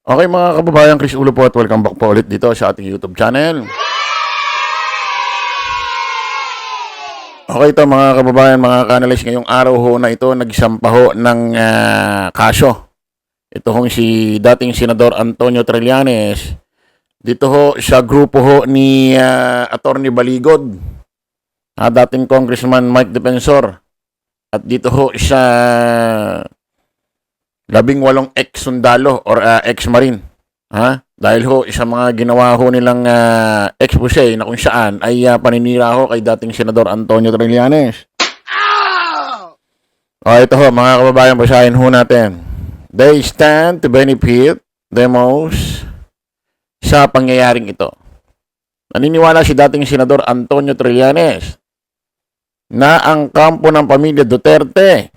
Okay mga kababayan, Chris Ulo po at welcome back po ulit dito sa ating YouTube channel. Okay ito mga kababayan, mga ka-analyst, ngayong araw ho na ito nagsampa ho ng kaso. Ito hong si dating Senador Antonio Trillanes. Dito ho sa grupo ho ni Attorney Baligod, dating Congressman Mike Defensor. At dito ho sa 18 ex-sundalo or ex-marine. Dahil ho sa mga ginawa ho nilang expose na kung saan ay paninira ho kay dating Senador Antonio Trillanes. Ito ho mga kababayan, basahin ho natin. They stand to benefit the most sa pangyayaring ito. Naniniwala si dating Senador Antonio Trillanes na ang kampo ng pamilya Duterte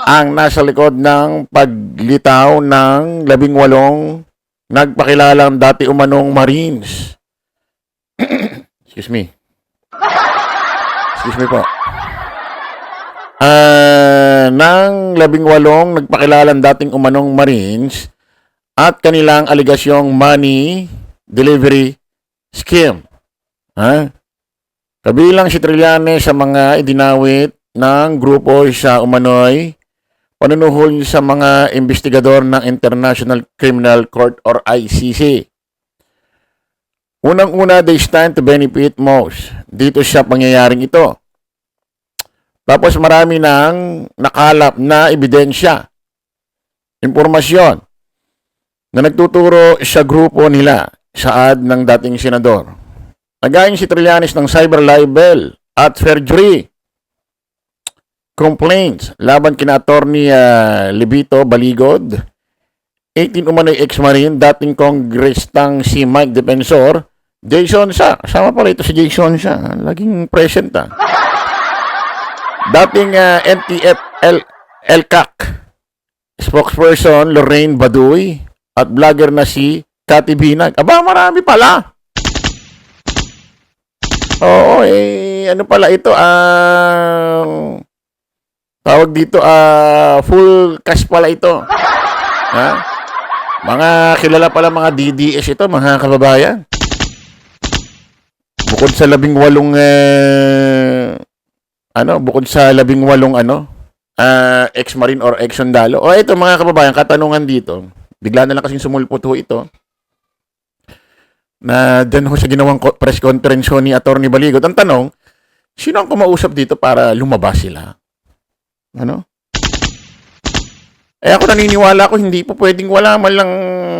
ang nasa likod ng paglitaw ng 18 nagpakilalang dati umanong Marines. Excuse me. Excuse me po. Ng 18 nagpakilalang dating umanong Marines at kanilang aligasyong money delivery scheme. Kabilang si Trillanes sa mga idinawit ng grupo sa umano'y panunuhol sa mga investigador ng International Criminal Court or ICC. Unang-una, they stand to benefit most dito sa pangyayaring ito. Tapos marami nang nakalap na ebidensya, impormasyon na nagtuturo sa grupo nila saad ng dating senador. Nagayon si Trillanes ng cyber libel at perjury complaints laban kina Attorney Libito Baligod, 18 umano'y ex-marine, dating Congressman si Mike Defensor, Jason Sa. Kasama pala ito si Jason Sa. Laging present Dating NTF LCAC spokesperson Lorraine Baduy at vlogger na si Cathy Binag. Aba, marami pala. Oo, ano pala ito? Tawag dito, full cash pala ito. Mga kilala pala mga DDS ito, mga kababayan. Bukod sa 18 ex-marine or ex-sundalo. Ito mga kababayan, katanungan dito. Bigla na lang kasing sumulpot ho ito. Na dyan ho sa ginawang press conference ho ni Attorney Baligod. Ang tanong, sino ang kumausap dito para lumabas sila? Ako naniniwala ko hindi po pwedeng wala man lang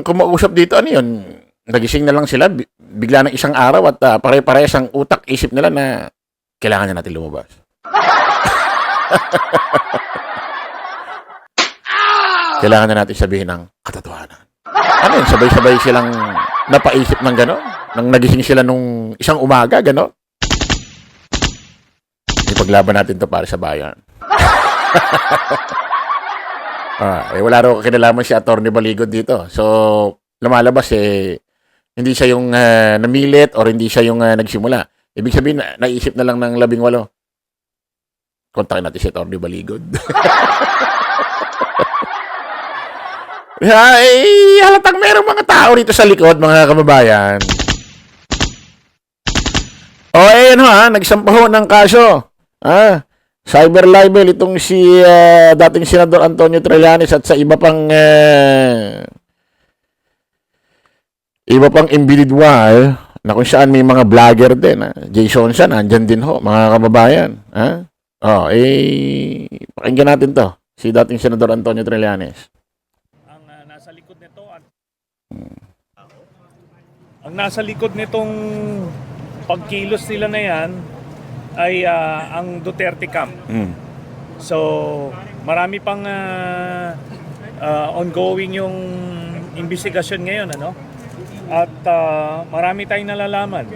kumausap dito. Ano yun? Nagising na lang sila bigla ng isang araw at pare-parehas ang utak isip nila na kailangan na natin lumabas. Kailangan na natin sabihin ng katotohanan. Ano yun? Sabay-sabay silang napaisip ng gano'n? Nang nagising sila nung isang umaga, gano'n? Ipaglaban natin to para sa bayan. Wala raw kinalaman si Attorney Baligod dito. So, lumalabas hindi siya yung namilit or hindi siya yung nagsimula. Ibig sabihin, naisip na lang ng 18. Kontakin natin si Attorney Baligod. Halatang merong mga tao rito sa likod, mga kababayan. Ayun nagsampa ho ng kaso. Cyber libel itong si dating Senador Antonio Trillanes at sa iba pang individual na kung saan may mga vlogger din. Jason Sa, nandyan din ho, mga kababayan. Pakinggan natin to, si dating Senador Antonio Trillanes. Ang nasa likod nito at ang nasa likod nitong pagkilos nila na yan ay ang Duterte camp. So, marami pang ongoing yung investigasyon ngayon, At marami tayong nalalaman.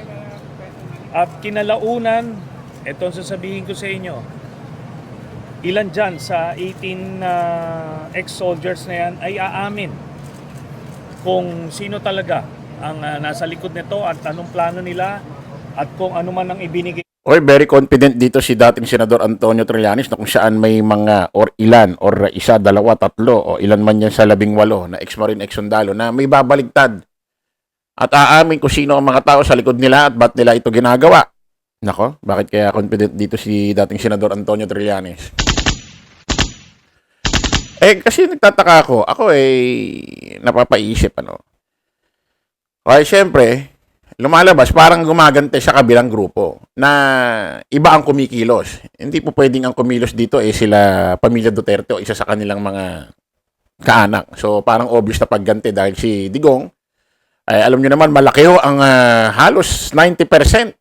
At kinalaunan, ito ang sasabihin ko sa inyo, ilan dyan sa 18 ex-soldiers na yan ay aamin kung sino talaga ang nasa likod nito at anong plano nila at kung ano man ang ibinigay Or very confident dito si dating Senador Antonio Trillanes na kung saan may mga or ilan or isa, dalawa, tatlo o ilan man yan sa 18 na ex-marine, ex-sundalo na may babaligtad at aamin kung sino ang mga tao sa likod nila at ba't nila ito ginagawa. Nako, bakit kaya confident dito si dating Senador Antonio Trillanes? Kasi nagtataka ako napapaisip Kaya syempre, lumalabas parang gumagante sa kabilang grupo na iba ang kumikilos. Hindi po pwedeng ang kumilos dito sila pamilya Duterte o isa sa kanilang mga kaanak. So parang obvious na pagganti dahil si Digong ay alam nyo naman malaki ang halos 90%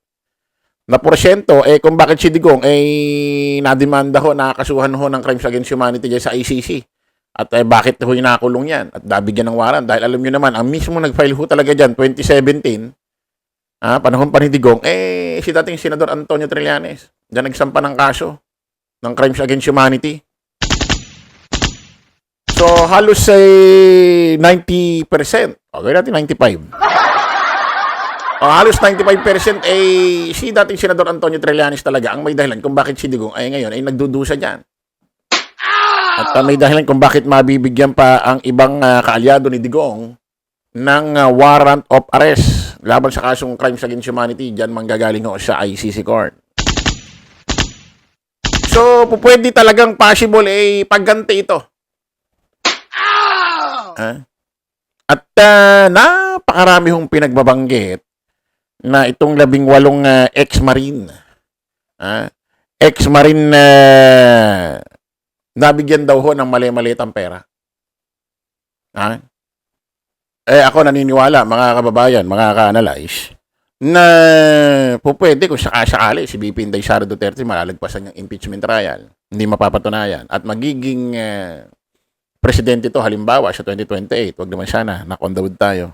na porsyento kung bakit si Digong nademanda nakakasuhan ng crimes against humanity dyan sa ICC. At bakit ho inakulong yan? At nabigyan ng warrant. Dahil alam nyo naman, ang mismo nag-file ho talaga dyan, 2017, panahon pa ni Digong, si dating Senador Antonio Trillanes. Diyan nagsampa ng kaso ng crimes against humanity. So, halos 90%. Okay natin, 95%. Halos 95% si dating Senador Antonio Trillanes talaga ang may dahilan kung bakit si Digong ngayon ay nagdudusa dyan. At may dahilan kung bakit mabibigyan pa ang ibang kaalyado ni Digong ng warrant of arrest laban sa kasong crimes against humanity. Diyan manggagaling ho sa ICC Court. So, pwede talagang possible pagganti ito. At napakarami hong pinagbabanggit na itong 18 ex-marine. Ex-marine nabigyan daw ho ng mali-malitang pera. Ako naniniwala, mga kababayan, mga ka-analyze, na pwede kung sakasakali si BP Inday Sara Duterte malalagpasan ng impeachment trial. Hindi mapapatunayan. At magiging presidente to halimbawa sa 2028. Wag naman sana, knock on the wood tayo.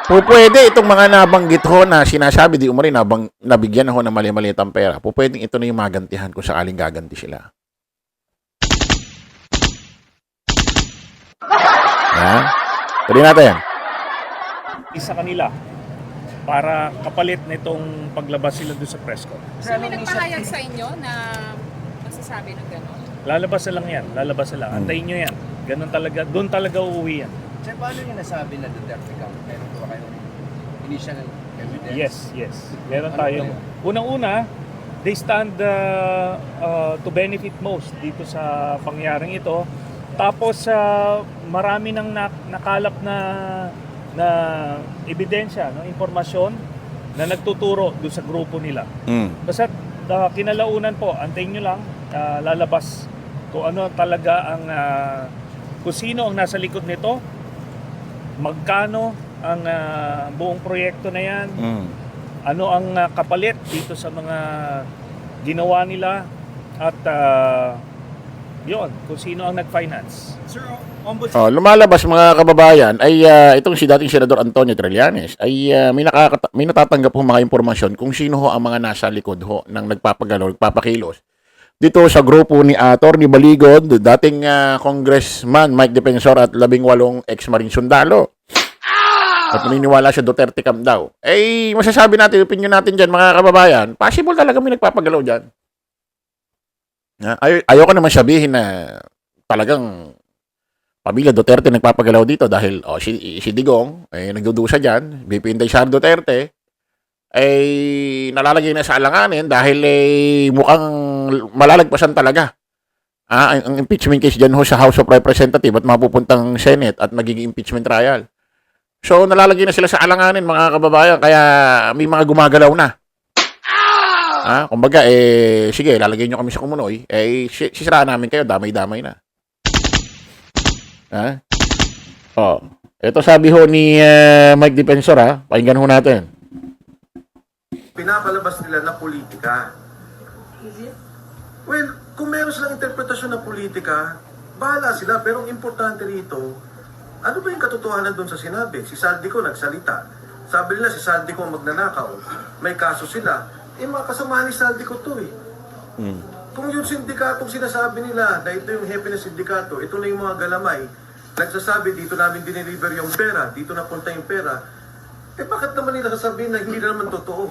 Pwede itong mga nabanggit ho na sinasabi di umari nabigyan ho ng mali-malitang pera. Pwedeng ito na yung magantihan kung sakaling gaganti sila. Tuloy natin. Isa kanila para kapalit nitong paglabas sila doon sa press con. So, may nagpahayag sa inyo na masasabi ng gano'n? Lalabas na lang yan. Lalabas na lang. Antayin nyo yan. Ganun talaga. Doon talaga uuwi yan. Sir, paano niya nasabi na Duterte ka? Meron po kayong initial evidence? Yes. Meron tayong... Unang-una, they stand to benefit most dito sa pangyaring ito. Tapos, marami nang nakalap na ebidensya, impormasyon na nagtuturo doon sa grupo nila. Basta kinalaunan po, antayin nyo lang, lalabas kung ano talaga ang... kung sino ang nasa likod nito, magkano ang buong proyekto na yan, ano ang kapalit dito sa mga ginawa nila, at yun, kung sino ang nag-finance. Sir, lumalabas mga kababayan ay itong si dating Senador Antonio Trillanes ay may natatanggap ho mga impormasyon kung sino ho ang mga nasa likod ho ng nagpapakilos dito sa grupo ni Atty. Baligod, dating Congressman Mike Defensor at 18 ex-marine sundalo. At naniniwala siya Duterte Camp daw. Masasabi natin, opinion natin dyan mga kababayan, possible talaga may nagpapagalaw dyan. Ayoko naman sabihin na talagang pamilya Duterte nagpapagalaw dito dahil si Digong nagdudusa dyan, BP Inday Sara Duterte nalalagay na sa alanganin dahil mukhang malalagpasan talaga ang impeachment case dyan ho sa House of Representatives at mapupuntang Senate at magiging impeachment trial. So nalalagay na sila sa alanganin mga kababayan, kaya may mga gumagalaw na. Kumbaga sige, lalagay nyo kami sa kumunoy, sisiraan namin kayo, damay-damay na. Ito sabi ho ni Mike Defensor, pakinggan ho natin. Pinapalabas nila na politika. Well, kung meron silang interpretasyon ng politika, bahala sila. Pero ang importante rito, ano ba yung katotohanan doon sa sinabi? Si Saldico nagsalita. Sabi nila si Saldico magnanakaw. May kaso sila. Mga kasamahan ni Saldico to Kung yung sindikatong sinasabi nila na ito yung hepe ng sindikato, ito na yung mga galamay, nagsasabi dito namin dineliver yung pera, dito napunta yung pera, Eh bakit naman nila sasabihin na hindi na naman totoo?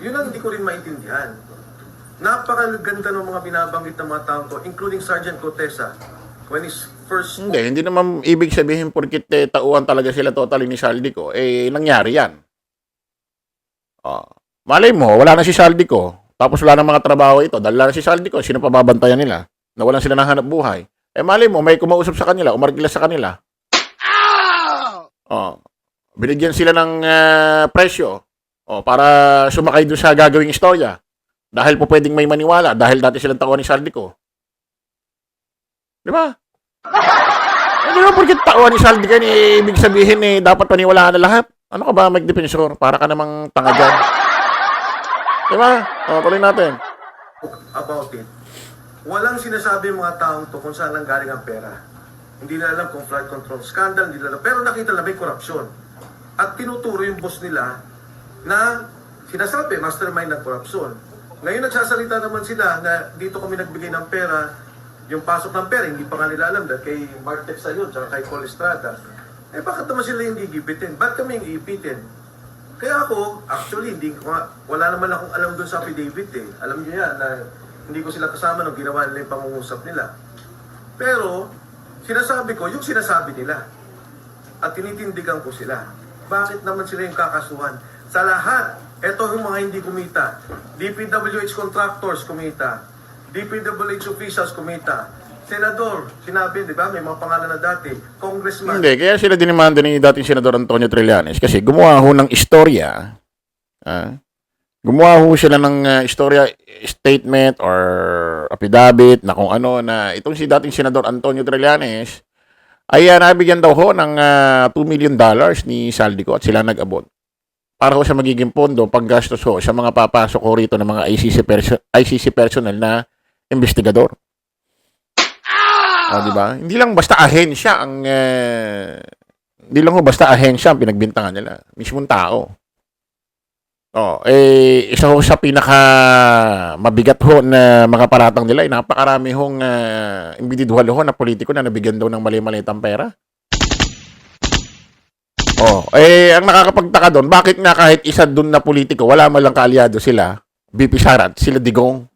Yun ang hindi ko rin maintindihan. Napakaganda ng mga binabanggit ng mga taong to, including Sergeant Cotesa, when his first... Hindi naman ibig sabihin porkit tauhan talaga sila totally ni Saldico, nangyari yan. Malay mo, wala na si Saldico, tapos wala na mga trabaho ito, dahil wala na si Saldico, sino pa babantayan nila? Nawalan sila ng hanap buhay. Malay mo, may kumausap sa kanila, umargila sa kanila. Binigyan sila ng presyo para sumakay doon sa gagawing istorya. Dahil po pwedeng may maniwala, dahil dati silang tauhan ni Saldico. Di ba? Di ba porkit tauhan ni Saldico, ibig sabihin dapat paniwalaan na lahat? Ano ka ba, Mike Defensor? Para ka namang tanga dyan. Di ba? Tuloy natin. About it. Walang sinasabi yung mga taong to kung saan lang galing ang pera. Hindi na alam kung flood control scandal, hindi na alam. Pero nakita na may korupsyon. At tinuturo yung boss nila na sinasabi, mastermind ng korupsyon. Ngayon nagsasalita naman sila na dito kami nagbigay ng pera, yung pasok ng pera, hindi pa nga nila alam dahil kay Mark Texa yun, tsaka kay Paul Estrada. Bakit naman sila yung gigipitin? Ba't kami yung iipitin? Kaya ako, actually, wala naman akong alam doon sa affidavit Alam niyo yan, na hindi ko sila kasama nung ginawa nila yung pangungusap nila. Pero, sinasabi ko, yung sinasabi nila. At tinitindigan ko sila. Bakit naman sila yung kakasuhan? Sa lahat, eto yung mga hindi kumita. DPWH contractors kumita. DPWH officials kumita. Senador, sinabi, di ba, may mga pangalan na dati. Congressman. Hindi, kaya sila dinimanda ni dating Senador Antonio Trillanes kasi gumawa ho ng istorya. Gumawa ho sila ng istorya, statement or affidavit na kung ano na itong si dating Senador Antonio Trillanes ay nabigyan daw ho ng $2 million ni Saldico at sila nag-abot. Para ho sa magiging pondo, panggastos ho sa mga papasok ho rito ng mga ICC personnel na investigador. Diba? Hindi lang basta ahensya ang pinagbintangan nila. Mismong tao. Isa ho sa pinaka mabigat ho na mga paratang nila, napakarami hong individual ho na politiko na nabigyan daw ng mali-malitang pera. Ang nakakapagtaka doon, bakit nga kahit isa doon na politiko, wala man lang kaalyado sila, BP Sarat, sila Digong.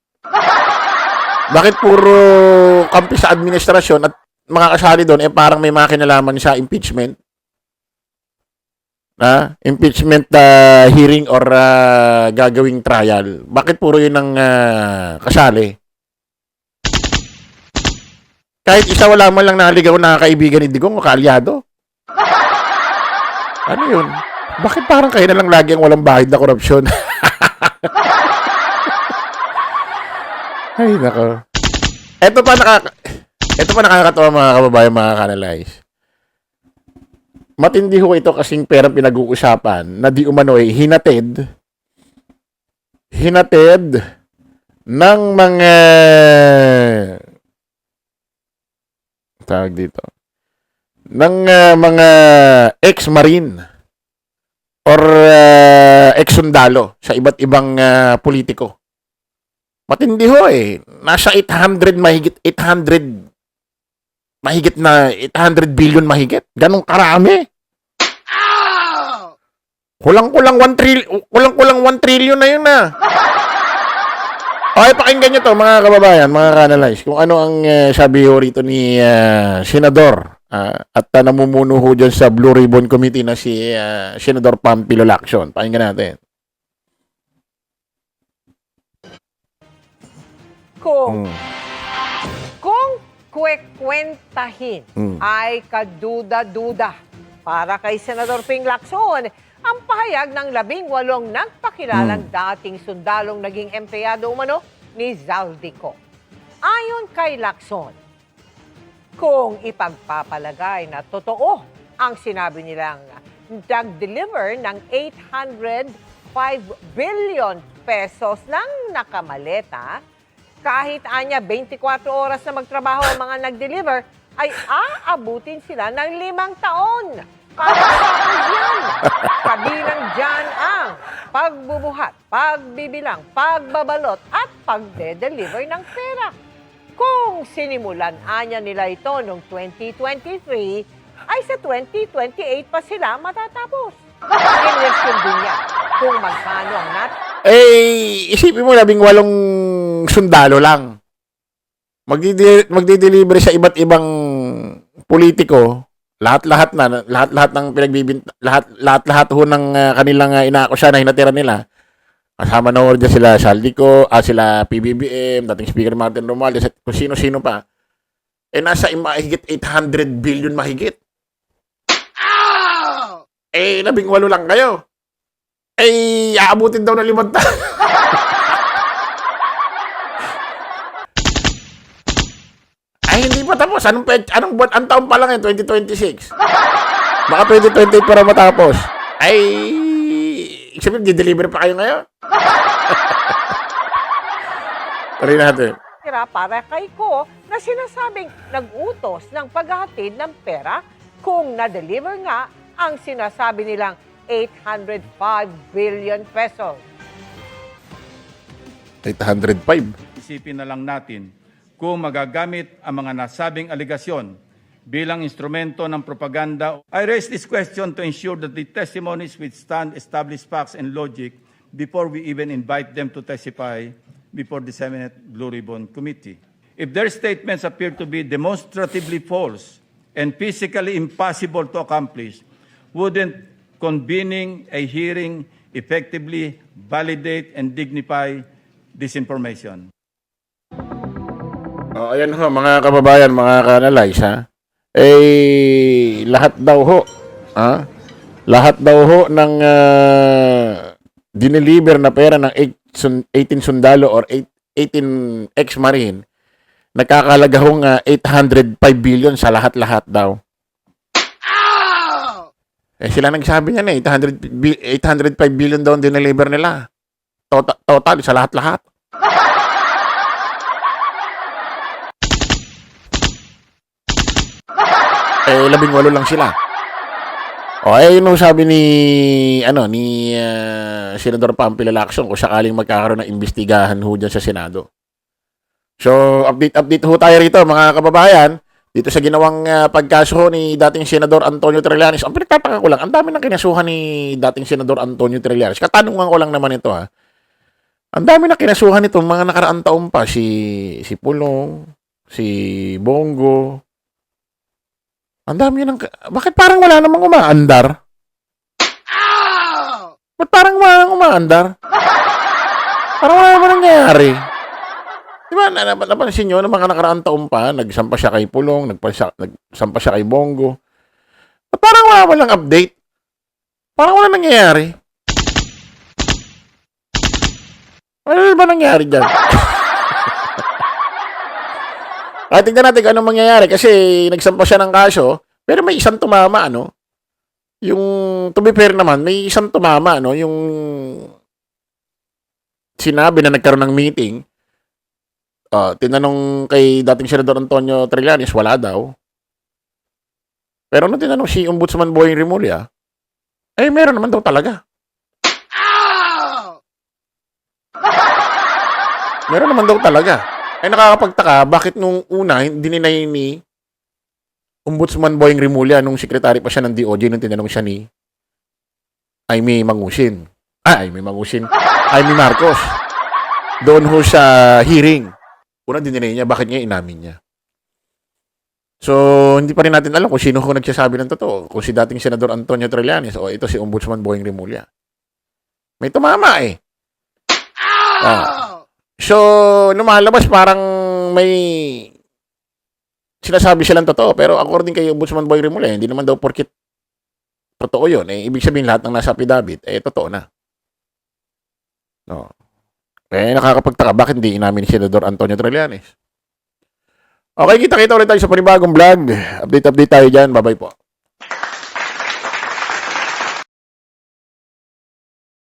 Bakit puro kampi sa administrasyon at mga kasali doon, parang may mga kinalaman sa impeachment? Impeachment hearing or gagawing trial. Bakit puro yun ang kasali? Kahit isa wala man lang naligaw na kaibigan ni Digong o kaalyado? Ano yun? Bakit parang kayo na lang lagi ang walang bahid na korupsyon? Ay, nako. Ito pa nakakatawa mga kababayan, mga ka-analyze. Matindi ho ito kasing perang pinag-uusapan na di umano hinatid ng mga tawag dito ng mga ex-marine or ex-sundalo sa iba't ibang politiko. Matindi ho Nasa 800 billion mahigit. Ganong karami. Kulang-kulang 1 trillion na yun na. Okay, pakinggan nyo to mga kababayan, mga ka-analyze, kung ano ang sabi ho rito ni Senador at namumuno ho dyan sa Blue Ribbon Committee na si Senador Pampilo Lacson. Pakinggan natin. Kung kwekwentahin ay kaduda-duda para kay Senador Ping Lacson ang pahayag ng 18 nagpakilalang dating sundalong naging empleyado umano ni Zaldico. Ayon kay Lacson, kung ipagpapalagay na totoo ang sinabi nilang nag-deliver ng 805 billion pesos ng nakamaleta, kahit anya 24 oras na magtrabaho ang mga nag-deliver, ay aabutin sila ng 5 taon. Para tapos yan. Kabilang dyan ang pagbubuhat, pagbibilang, pagbabalot, at pagde-deliver ng pera. Kung sinimulan anya nila ito noong 2023, ay sa 2028 pa sila matatapos. Kinwestiyon din niya kung magkano ang Isipin mo, 18 sundalo lang. Magdi-deliver sa iba't ibang politiko, lahat-lahat ng lahat-lahat ho ng kanilang inaakusa na hinatira nila. Kasama na ho dyan sila Saldico, sila PBBM, dating Speaker Martin Romualdez, at kung sino-sino pa. Nasa mahigit 800 billion mahigit. 18 lang kayo. Aabutin daw ng 5 taon. Hindi pa tapos. Anong buwan? Ang taon pa lang yan, 2026. Baka 2028 para matapos. Sabihin, di-deliver pa kayo ngayon. Tuloy natin. tira para kay Ko na sinasabing nag-utos ng paghahatid ng pera kung na-deliver nga ang sinasabi nilang 805 billion pesos. 805. Isipin na lang natin kung magagamit ang mga nasabing aligasyon bilang instrumento ng propaganda. I raise this question to ensure that the testimonies withstand established facts and logic before we even invite them to testify before the Senate Blue Ribbon Committee. If their statements appear to be demonstratively false and physically impossible to accomplish, wouldn't convening a hearing effectively validate and dignify this information? Ayan ho, mga kababayan, mga ka-analyze, ha? Lahat daw ho, ha? Lahat daw ho ng dineliver na pera ng 18 sundalo or 18 ex-marine, nakakalaga hong 805 billion sa lahat-lahat daw. Sila nagsabi niya na 805 billion daw ang dineliver nila. Total sa lahat-lahat. 18 lang sila. Yun ang sabi ni Senador Pampilo Lacson kung sakaling magkakaroon ng imbestigahan ho dyan sa Senado. So, update ho tayo rito, mga kababayan, dito sa ginawang pagkaso ni dating Senador Antonio Trillanes. Ang pinagtataka ko lang, ang dami ng kinasuhan ni dating Senador Antonio Trillanes. Katanungan ko lang naman ito, ha. Ang dami na kinasuhan nito mga nakaraang taon pa, si Pulong, si Bongo. Ang dami ng... Bakit parang wala namang umaandar? Ba't parang wala namang umaandar? Parang wala namang nangyayari. Di ba, napansin nyo na mga nakaraang taon pa, nagsampa siya kay Pulong, nagsampa siya kay Bongo. Ba't parang walang update? Parang wala nangyayari. Ano ba nangyayari dyan? Tingnan natin kung anong mangyayari kasi nagsampa siya ng kaso, pero may isang tumama, ano? Yung, to be fair naman, may isang tumama, ano? Yung sinabi na nagkaroon ng meeting, tinanong kay dating Senador Antonio Trillanes, wala daw. Pero nung tinanong si Ombudsman Boying Rimulya, meron naman daw talaga. Meron naman daw talaga. Nakakapagtaka, bakit nung una, dininay ni Ombudsman Boying Rimulya nung sekretary pa siya ng DOJ nung tinanong siya ni Aimee Mangusin. Aimee Marcos. Doon ho sa hearing. Una dininay niya, bakit niya inamin niya? So, hindi pa rin natin alam kung sino ho nagsasabi ng totoo. Kung si dating Senador Antonio Trillanes o ito si Ombudsman Boying Rimulya. May tumama eh. So, lumalabas parang may sinasabi silang totoo. Pero according kay Ombudsman Boying Rimulya, hindi naman daw porkit totoo yun. Ibig sabihin lahat ng nasa affidavit, totoo na. No. Nakakapagtaka, bakit hindi inamin ni Senador Antonio Trillanes? Okay, kita ulit tayo sa panibagong vlog. Update tayo dyan. Bye-bye po.